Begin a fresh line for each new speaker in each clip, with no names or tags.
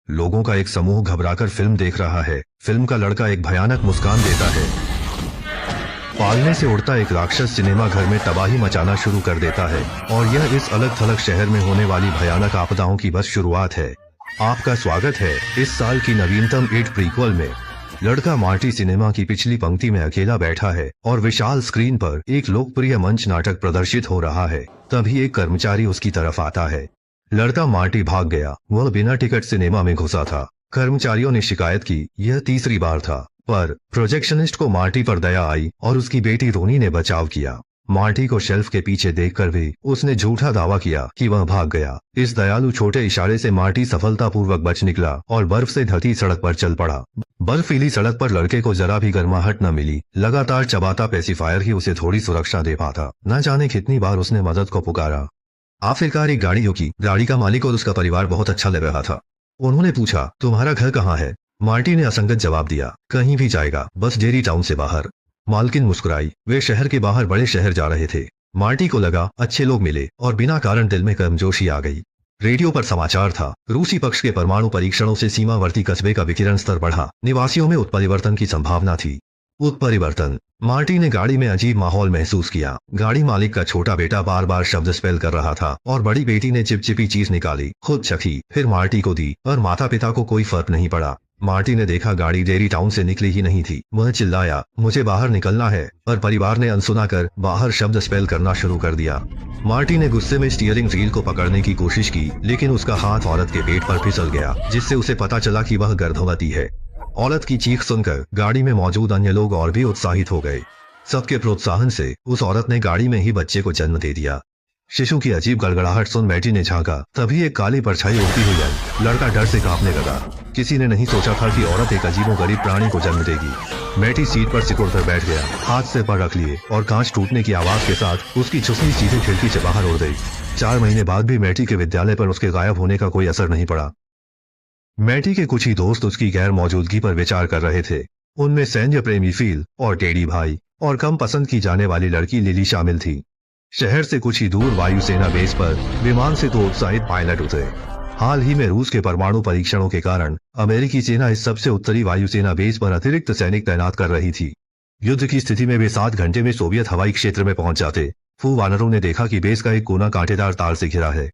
लोगों का एक समूह घबराकर फिल्म देख रहा है। फिल्म का लड़का एक भयानक मुस्कान देता है। पालने से उड़ता एक राक्षस सिनेमा घर में तबाही मचाना शुरू कर देता है और यह इस अलग थलग शहर में होने वाली भयानक आपदाओं की बस शुरुआत है। आपका स्वागत है इस साल की नवीनतम इट प्रीक्वल में। लड़का मार्टी सिनेमा की पिछली पंक्ति में अकेला बैठा है और विशाल स्क्रीन पर एक लोकप्रिय मंच नाटक प्रदर्शित हो रहा है। तभी एक कर्मचारी उसकी तरफ आता है। लड़का मार्टी भाग गया। वह बिना टिकट सिनेमा में घुसा था। कर्मचारियों ने शिकायत की। यह तीसरी बार था, पर प्रोजेक्शनिस्ट को मार्टी पर दया आई और उसकी बेटी रोनी ने बचाव किया। मार्टी को शेल्फ के पीछे देखकर भी उसने झूठा दावा किया कि वह भाग गया। इस दयालु छोटे इशारे से मार्टी सफलतापूर्वक बच निकला और बर्फ से ढकी सड़क पर चल पड़ा। बर्फीली सड़क पर लड़के को जरा भी गर्माहट न मिली। लगातार चबाता पेसिफायर ही उसे थोड़ी सुरक्षा दे पाता। न जाने कितनी बार उसने मदद को पुकारा। आखिरकार एक गाड़ी रुकी। गाड़ी का मालिक और उसका परिवार बहुत अच्छा लग रहा था। उन्होंने पूछा, तुम्हारा घर कहाँ है? मार्टी ने असंगत जवाब दिया, कहीं भी जाएगा, बस डेरी टाउन से बाहर। मालकिन मुस्कुराई। वे शहर के बाहर बड़े शहर जा रहे थे। मार्टी को लगा अच्छे लोग मिले और बिना कारण दिल में गर्मजोशी आ गई। रेडियो पर समाचार था। रूसी पक्ष के परमाणु परीक्षणों से सीमावर्ती कस्बे का विकिरण स्तर बढ़ा। निवासियों में उत्परिवर्तन की संभावना थी। उत्परिवर्तन। मार्टी ने गाड़ी में अजीब माहौल महसूस किया। गाड़ी मालिक का छोटा बेटा बार बार शब्द स्पेल कर रहा था और बड़ी बेटी ने चिपचिपी चीज निकाली, खुद चखी, फिर मार्टी को दी और माता पिता को कोई फर्क नहीं पड़ा। मार्टी ने देखा गाड़ी डेरी टाउन से निकली ही नहीं थी। वह चिल्लाया, मुझे बाहर निकलना है, पर परिवार ने अनसुना कर बाहर शब्द स्पेल करना शुरू कर दिया। मार्टी ने गुस्से में स्टीयरिंग व्हील को पकड़ने की कोशिश की, लेकिन उसका हाथ औरत के पेट पर फिसल गया, जिससे उसे पता चला कि वह गर्भवती है। औरत की चीख सुनकर गाड़ी में मौजूद अन्य लोग और भी उत्साहित हो गए। सबके प्रोत्साहन से उस औरत ने गाड़ी में ही बच्चे को जन्म दे दिया। शिशु की अजीब गड़गड़ाहट सुन मैटी ने झांका। तभी एक काली परछाई उड़ती हुई आई। लड़का डर से कांपने लगा। किसी ने नहीं सोचा था कि औरत एक अजीबोगरीब प्राणी को जन्म देगी। मैटी सीट पर सिकुड़ कर बैठ गया, हाथ से पर रख लिए और कांच टूटने की आवाज के साथ उसकी चुस्नी सीधे खिड़की से बाहर उड़ गई। 4 महीने बाद भी मैटी के विद्यालय पर उसके गायब होने का कोई असर नहीं पड़ा। मैटी के कुछ ही दोस्त उसकी गैर मौजूदगी पर विचार कर रहे थे। उनमें सैन्य प्रेमी फील और टेडी भाई और कम पसंद की जाने वाली लड़की लिली शामिल थी। शहर से कुछ ही दूर वायुसेना बेस पर विमान से 2 उत्साहित पायलट उतरे। हाल ही में रूस के परमाणु परीक्षणों के कारण अमेरिकी सेना इस सबसे उत्तरी वायुसेना बेस पर अतिरिक्त सैनिक तैनात कर रही थी। युद्ध की स्थिति में वे 7 घंटे में सोवियत हवाई क्षेत्र में पहुंच जाते। फू वानरों ने देखा कि बेस का एक कोना कांटेदार तार से घिरा है।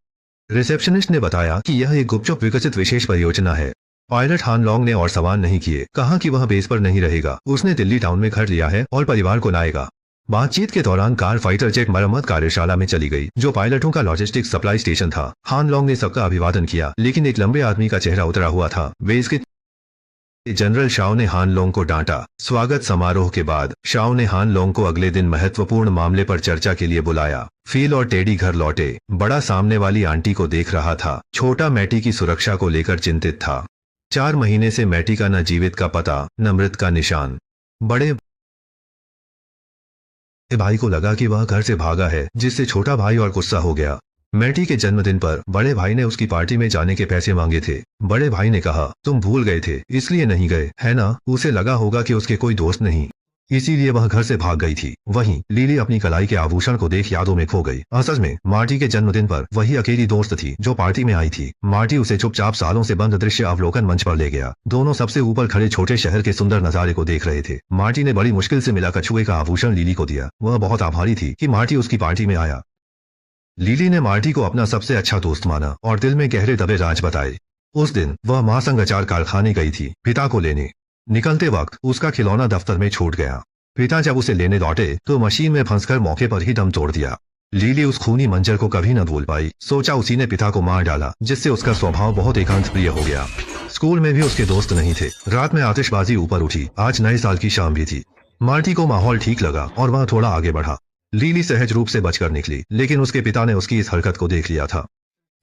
रिसेप्शनिस्ट ने बताया कि यह एक गुपचुप विकसित विशेष परियोजना है। पायलट हान लॉन्ग ने और सवाल नहीं किए। कहा कि वह बेस पर नहीं रहेगा। उसने दिल्ली टाउन में घर लिया है और परिवार को लाएगा। बातचीत के दौरान कार फाइटर जेट मरम्मत कार्यशाला में चली गई, जो पायलटों का लॉजिस्टिक सप्लाई स्टेशन था। हान लॉन्ग ने सबका अभिवादन किया, लेकिन एक लंबे आदमी का चेहरा उतरा हुआ था। वे इसके जनरल शाओ ने हान लोंग को डांटा। स्वागत समारोह के बाद शाओ ने हान लोंग को अगले दिन महत्वपूर्ण मामले पर चर्चा के लिए बुलाया। फील और टेडी घर लौटे। बड़ा सामने वाली आंटी को देख रहा था। छोटा मैटी की सुरक्षा को लेकर चिंतित था। 4 महीने से मैटी का न जीवित का पता, न मृत का निशान। बड़े भाई को लगा कि वह घर से भागा है, जिससे छोटा भाई और गुस्सा हो गया। मैटी के जन्मदिन पर बड़े भाई ने उसकी पार्टी में जाने के पैसे मांगे थे। बड़े भाई ने कहा, तुम भूल गए थे, इसलिए नहीं गए, है ना? उसे लगा होगा कि उसके कोई दोस्त नहीं, इसीलिए वह घर से भाग गई थी। वहीं लिली अपनी कलाई के आभूषण को देख यादों में खो गई। असल में मार्टी के जन्मदिन पर वही अकेली दोस्त थी जो पार्टी में आई थी। मार्टी उसे चुपचाप सालों से बंद दृश्य अवलोकन मंच पर ले गया। दोनों सबसे ऊपर खड़े छोटे शहर के सुंदर नजारे को देख रहे थे। मार्टी ने बड़ी मुश्किल से मिला कछुए का आभूषण लिली को दिया। वह बहुत आभारी थी कि मार्टी उसकी पार्टी में आया। लिली ने मार्टी को अपना सबसे अच्छा दोस्त माना और दिल में गहरे दबे राज बताए। उस दिन वह मां संग अचार कारखाने गई थी पिता को लेने। निकलते वक्त उसका खिलौना दफ्तर में छूट गया। पिता जब उसे लेने लौटे तो मशीन में फंसकर मौके पर ही दम तोड़ दिया। लिली उस खूनी मंजर को कभी न भूल पाई। सोचा उसी ने पिता को मार डाला, जिससे उसका स्वभाव बहुत एकांत प्रिय हो गया। स्कूल में भी उसके दोस्त नहीं थे। रात में आतिशबाजी ऊपर उठी। आज नए साल की शाम भी थी। मार्टी को माहौल ठीक लगा और वह थोड़ा आगे बढ़ा। लिली सहज रूप से बचकर निकली, लेकिन उसके पिता ने उसकी इस हरकत को देख लिया था।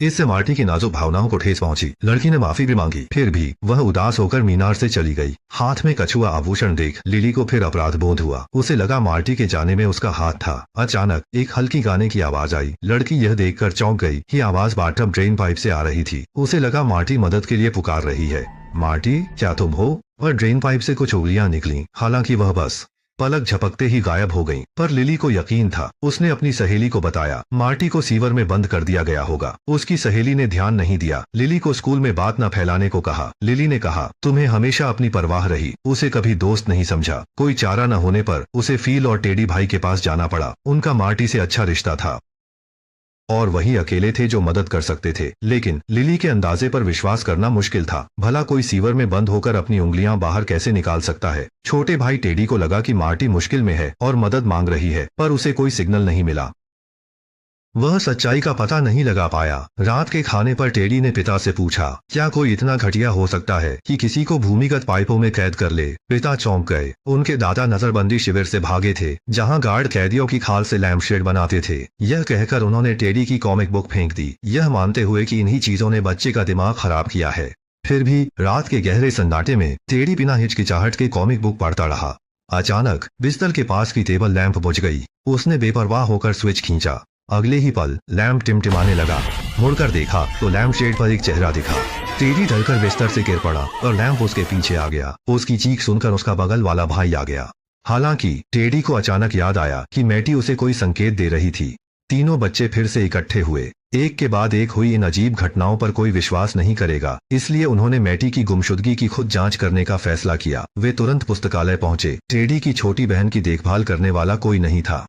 इससे मार्टी की नाजुक भावनाओं को ठेस पहुंची। लड़की ने माफी भी मांगी, फिर भी वह उदास होकर मीनार से चली गई। हाथ में कछुआ आभूषण देख लिली को फिर अपराध बोध हुआ। उसे लगा मार्टी के जाने में उसका हाथ था। अचानक एक हल्की गाने की आवाज आई। लड़की यह देखकर चौंक गई कि आवाज बाथटब ड्रेन पाइप से आ रही थी। उसे लगा मार्टी मदद के लिए पुकार रही है। मार्टी, क्या तुम हो? और ड्रेन पाइप से कुछ उंगलियां निकली। हालांकि वह बस पलक झपकते ही गायब हो गईं। पर लिली को यकीन था, उसने अपनी सहेली को बताया मार्टी को सीवर में बंद कर दिया गया होगा। उसकी सहेली ने ध्यान नहीं दिया, लिली को स्कूल में बात न फैलाने को कहा। लिली ने कहा तुम्हें हमेशा अपनी परवाह रही, उसे कभी दोस्त नहीं समझा। कोई चारा न होने पर उसे फील और टेडी भाई के पास जाना पड़ा। उनका मार्टी से अच्छा रिश्ता था और वही अकेले थे जो मदद कर सकते थे। लेकिन लिली के अंदाजे पर विश्वास करना मुश्किल था। भला कोई सीवर में बंद होकर अपनी उंगलियां बाहर कैसे निकाल सकता है। छोटे भाई टेडी को लगा कि मार्टी मुश्किल में है और मदद मांग रही है, पर उसे कोई सिग्नल नहीं मिला। वह सच्चाई का पता नहीं लगा पाया। रात के खाने पर टेडी ने पिता से पूछा क्या कोई इतना घटिया हो सकता है कि किसी को भूमिगत पाइपों में कैद कर ले। पिता चौंक गए। उनके दादा नजरबंदी शिविर से भागे थे, जहां गार्ड कैदियों की खाल से लैम्पशेड बनाते थे। यह कहकर उन्होंने टेडी की कॉमिक बुक फेंक दी, यह मानते हुए कि इन्हीं चीजों ने बच्चे का दिमाग खराब किया है। फिर भी रात के गहरे सन्नाटे में टेडी बिना हिचकिचाहट के कॉमिक बुक पढ़ता रहा। अचानक बिस्तर के पास की टेबल लैंप बुझ गई। उसने बेपरवाह होकर स्विच खींचा। अगले ही पल लैंप टिमटिमाने लगा। मुड़कर देखा तो लैंप शेड पर एक चेहरा दिखा। टेडी डरकर बिस्तर से गिर पड़ा और लैंप उसके पीछे आ गया। उसकी चीख सुनकर उसका बगल वाला भाई आ गया। हालांकि टेडी को अचानक याद आया कि मैटी उसे कोई संकेत दे रही थी। तीनों बच्चे फिर से इकट्ठे हुए। एक के बाद एक हुई इन अजीब घटनाओं पर कोई विश्वास नहीं करेगा, इसलिए उन्होंने मैटी की गुमशुदगी की खुद जांच करने का फैसला किया। वे तुरंत पुस्तकालय पहुंचे। टेडी की छोटी बहन की देखभाल करने वाला कोई नहीं था।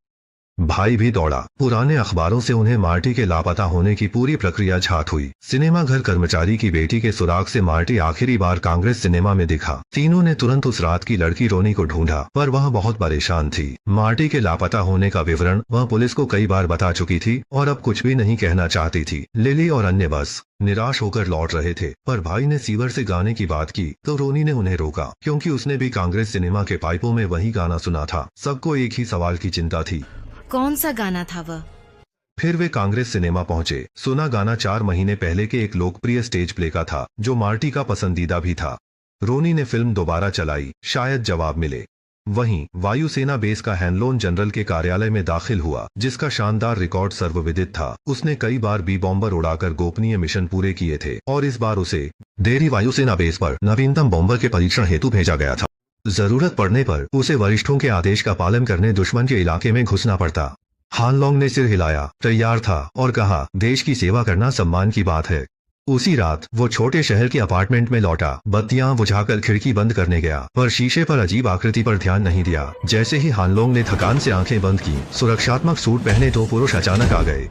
भाई भी दौड़ा। पुराने अखबारों से उन्हें मार्टी के लापता होने की पूरी प्रक्रिया झात हुई। सिनेमा घर कर्मचारी की बेटी के सुराग से मार्टी आखिरी बार कांग्रेस सिनेमा में दिखा। तीनों ने तुरंत उस रात की लड़की रोनी को ढूंढा, पर वह बहुत परेशान थी। मार्टी के लापता होने का विवरण वह पुलिस को कई बार बता चुकी थी और अब कुछ भी नहीं कहना चाहती थी। लिली और अन्य बस निराश होकर लौट रहे थे, पर भाई ने सीवर से गाने की बात की तो रोनी ने उन्हें रोका, क्योंकि उसने भी कांग्रेस सिनेमा के पाइपों में वही गाना सुना था। सबको एक ही सवाल की चिंता थी,
कौन सा गाना था वह?
फिर वे कांग्रेस सिनेमा पहुंचे। सुना गाना 4 महीने पहले के एक लोकप्रिय स्टेज प्ले का था, जो मार्टी का पसंदीदा भी था। रोनी ने फिल्म दोबारा चलाई, शायद जवाब मिले। वहीं वायुसेना बेस का हैनलोन जनरल के कार्यालय में दाखिल हुआ, जिसका शानदार रिकॉर्ड सर्वविदित था। उसने कई बार बी बॉम्बर उड़ाकर गोपनीय मिशन पूरे किए थे और इस बार उसे देरी वायुसेना बेस पर नवीनतम बॉम्बर के परीक्षण हेतु भेजा गया था। जरूरत पड़ने पर उसे वरिष्ठों के आदेश का पालन करने दुश्मन के इलाके में घुसना पड़ता। हानलोंग ने सिर हिलाया, तैयार था और कहा देश की सेवा करना सम्मान की बात है। उसी रात वो छोटे शहर के अपार्टमेंट में लौटा। बत्तियां बुझाकर खिड़की बंद करने गया, पर शीशे पर अजीब आकृति पर ध्यान नहीं दिया। जैसे ही हानलोंग ने थकान से आंखें बंद की, सुरक्षात्मक सूट पहने 2 पुरुष अचानक आ गए।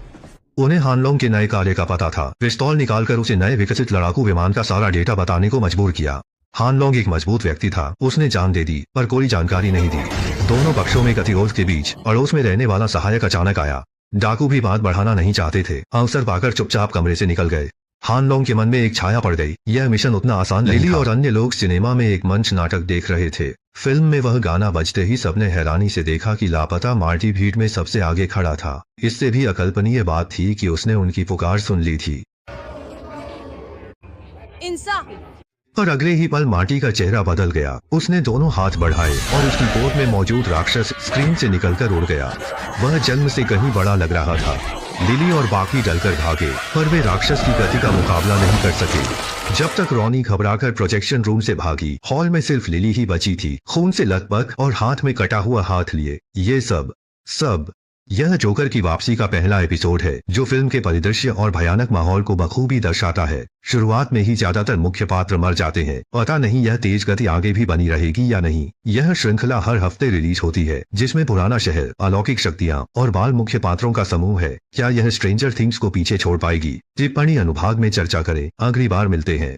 उन्हें हानलोंग के नए कार्य का पता था। पिस्तौल निकालकर उसे नए विकसित लड़ाकू विमान का सारा डेटा बताने को मजबूर किया। हानलोंग एक मजबूत व्यक्ति था, उसने जान दे दी, पर कोई जानकारी नहीं दी। दोनों पक्षों में गतिरोध के बीच अड़ोस में रहने वाला सहायक अचानक आया। डाकू भी बात बढ़ाना नहीं चाहते थे। अवसर पाकर चुपचाप कमरे से निकल गए। हानलोंग के मन में एक छाया पड़ गई, यह मिशन उतना आसान नहीं था। लिली और अन्य लोग सिनेमा में एक मंच नाटक देख रहे थे। फिल्म में वह गाना बजते ही सबने हैरानी से देखा कि लापता मार्टी भीड़ में सबसे आगे खड़ा था। इससे भी अकल्पनीय बात थी कि उसने उनकी पुकार सुन ली थी। पर अगले ही पल मार्टी का चेहरा बदल गया। उसने दोनों हाथ बढ़ाए और उसकी गोद में मौजूद राक्षस स्क्रीन से निकलकर उड़ गया। वह जन्म से कहीं बड़ा लग रहा था। लिली और बाकी डलकर भागे, पर वे राक्षस की गति का मुकाबला नहीं कर सके। जब तक रोनी घबराकर प्रोजेक्शन रूम से भागी, हॉल में सिर्फ लिली ही बची थी, खून से लथपथ और हाथ में कटा हुआ हाथ लिए। ये सब यह जोकर की वापसी का पहला एपिसोड है, जो फिल्म के परिदृश्य और भयानक माहौल को बखूबी दर्शाता है। शुरुआत में ही ज्यादातर मुख्य पात्र मर जाते हैं। पता नहीं यह तेज गति आगे भी बनी रहेगी या नहीं। यह श्रृंखला हर हफ्ते रिलीज होती है, जिसमें पुराना शहर, अलौकिक शक्तियाँ और बाल मुख्य पात्रों का समूह है। क्या यह स्ट्रेंजर थिंग्स को पीछे छोड़ पाएगी? टिप्पणी अनुभाग में चर्चा करें। अगली बार मिलते हैं।